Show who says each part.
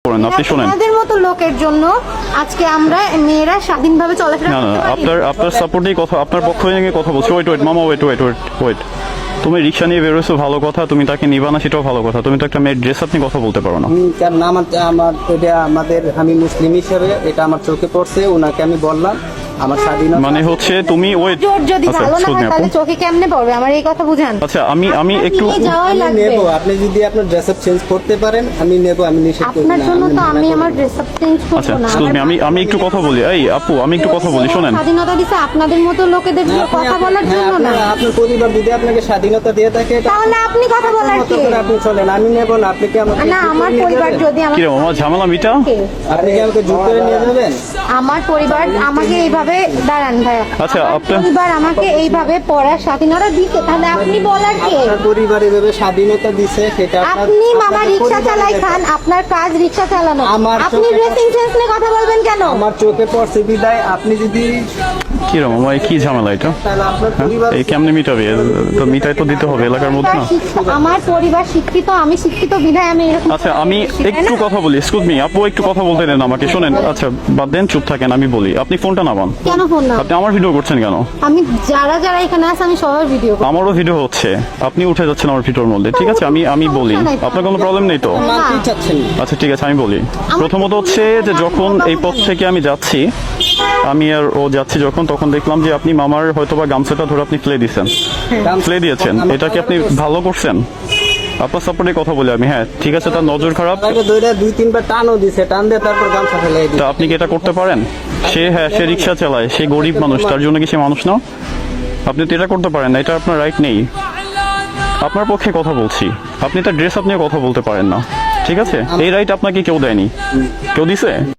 Speaker 1: করেন আপনি শোনেন।
Speaker 2: আপনাদের মতো লোকের জন্য আজকে আমরা মেয়েরা স্বাধীনভাবে চলাফেরা
Speaker 1: না না
Speaker 2: করতে পারি।
Speaker 1: আপনার সাপোর্টেই কথা, আপনার পক্ষ নিয়ে কথা বলছি। ওয়েট মামা, ওয়েট। তুমি রিক্সা নিয়ে বেরোছো ভালো কথা, তুমি তাকে নিবা না সেটাও ভালো কথা। তুমি তো একটা মেয়ের ড্রেস আপনি কথা বলতে পারো না।
Speaker 3: কারণ আমার এটা আমাদের, আমি মুসলিম হিসেবে এটা আমার চোখে পড়ছে, ওনাকে আমি বললাম আমার স্বাধীনতা
Speaker 1: মানে হচ্ছে তুমি ওয়েট।
Speaker 2: জোর যদি ভালো না হয় তাহলে চোখে কেমনে পড়বে, আমার এই কথা বুঝান।
Speaker 1: আচ্ছা আমি একটু
Speaker 2: নিয়ে যাওয়াই
Speaker 3: আমি
Speaker 2: লাগবে।
Speaker 3: নেব। আপনি যদি আপনার ড্রেস আপ চেঞ্জ করতে পারেন আমি নেব, আমি নিষেধ করব
Speaker 2: আপনার
Speaker 3: না।
Speaker 2: জন্য তো আমি আমার ড্রেস আপ চেঞ্জ
Speaker 1: আচ্ছা
Speaker 2: করব না।
Speaker 1: এক্সকিউজ মি, আমি একটু কথা বলি। এই আপু আমি একটু কথা বলি, শোনেন।
Speaker 2: স্বাধীনতা দিছে আপনাদের মতো লোকেদের
Speaker 3: আপনি-
Speaker 2: কথা বলার
Speaker 3: হ্যাঁ,
Speaker 2: জন্য না।
Speaker 3: আপনার পরিবার যদি আপনাকে স্বাধীনতা দিয়ে থাকে এটা
Speaker 2: তাহলে আপনি কথা বলার
Speaker 3: মতো
Speaker 2: কি?
Speaker 3: করে আপনি চলেন, আমি নেব না। আপনি কি আমাকে
Speaker 2: না,
Speaker 3: জোর
Speaker 2: আমার
Speaker 3: করে নিয়ে
Speaker 2: পরিবার
Speaker 3: যাবেন?
Speaker 2: যদি
Speaker 1: কি রে মামা, ঝামেলা মিটা।
Speaker 3: আপনি কি আমাকে জোর করে নিয়ে যাবেন?
Speaker 2: আমার পরিবার আমাকে এইভাবে দাঁড়ান ভাইয়া,
Speaker 1: আচ্ছা,
Speaker 2: আমার
Speaker 1: আপনার-
Speaker 2: পরিবার আমাকে এইভাবে পড়ার স্বাধীনতা দিতে, তাহলে আপনি বলার কি?
Speaker 3: আপনার পরিবার এভাবে স্বাধীনতা দিছে সেটা
Speaker 2: আপনি মামা
Speaker 3: আপনাদের
Speaker 2: রিক্সা
Speaker 3: পরিবারের
Speaker 2: চালাই
Speaker 3: ব্যাপার।
Speaker 2: খান, আপনার কাজ রিক্সা চালানো,
Speaker 3: আমার
Speaker 2: আপনি
Speaker 3: চোখে-
Speaker 2: ড্রেসিং সেন্স নিয়ে কথা বলবেন কেন?
Speaker 3: আমার চোখে পড়ছে বিদায় আপনি যদি
Speaker 1: কি রে মামা, এই কি ঝামেলা এটা?
Speaker 3: তাহলে আপনার পরিবার
Speaker 1: এই কেমনে মিটাবে? তো মিটাই তো দিতে হবে এলাকার মধ্যে না।
Speaker 2: আমার পরিবার শিক্ষিত, আমি শিক্ষিত বিধায় আমি এরকম।
Speaker 1: আচ্ছা আমি
Speaker 2: তাই
Speaker 1: একটু
Speaker 2: না?
Speaker 1: কথা বলি, এক্সকিউজ মি আপু, একটু কথা বলতে দেন আমাকে। শোনেন, আচ্ছা বাদ দেন, চুপ থাকেন, আমি বলি। আপনি ফোনটা নামান।
Speaker 2: কেন ফোন না?
Speaker 1: আপনি আমার ভিডিও করছেন কেন?
Speaker 2: আমি যারা এখানে আছে আমি সবার ভিডিও করি।
Speaker 1: আমারও ভিডিও হচ্ছে, আপনি উঠে যাচ্ছেন আমার ভিডিওর মধ্যে। ঠিক আছে, আমি বলি, আপনার কোনো প্রবলেম নেই তো?
Speaker 3: মান কি চাচ্ছেন?
Speaker 1: আচ্ছা ঠিক আছে, আমি বলি। প্রথমত হচ্ছে যে যখন এই পথ থেকে আমি যাচ্ছি, আমি আর ও যাচ্ছি যখন, তখন দেখলাম যে আপনি মামার হয়তোবা গামছাটা ধরে আপনি ফেলে দিয়েছেন, ফেলে দিয়েছেন। এটা কি আপনি ভালো করছেন? আপনার সাপোর্টে কথা বলি আমি। হ্যাঁ ঠিক আছে, তার নজর খারাপ।
Speaker 3: তাকে দইটা 2-3 বার টানও দিছে, টান দিয়ে তারপর গামছা ফেলে
Speaker 1: তা
Speaker 3: দিছে।
Speaker 1: আপনি কি এটা করতে পারেন? সে রিক্সা চালায়, সে গরিব মানুষ, তার জন্য কি সে মানুষ না? আপনি তো এটা করতে পারেন না, এটা আপনার রাইট নেই। আপনার পক্ষে কথা বলছি, আপনি তার ড্রেস আপ নিয়ে কথা বলতে পারেন না। ঠিক আছে, এই রাইট আপনাকে কেউ দেয়নি। কেউ দিছে?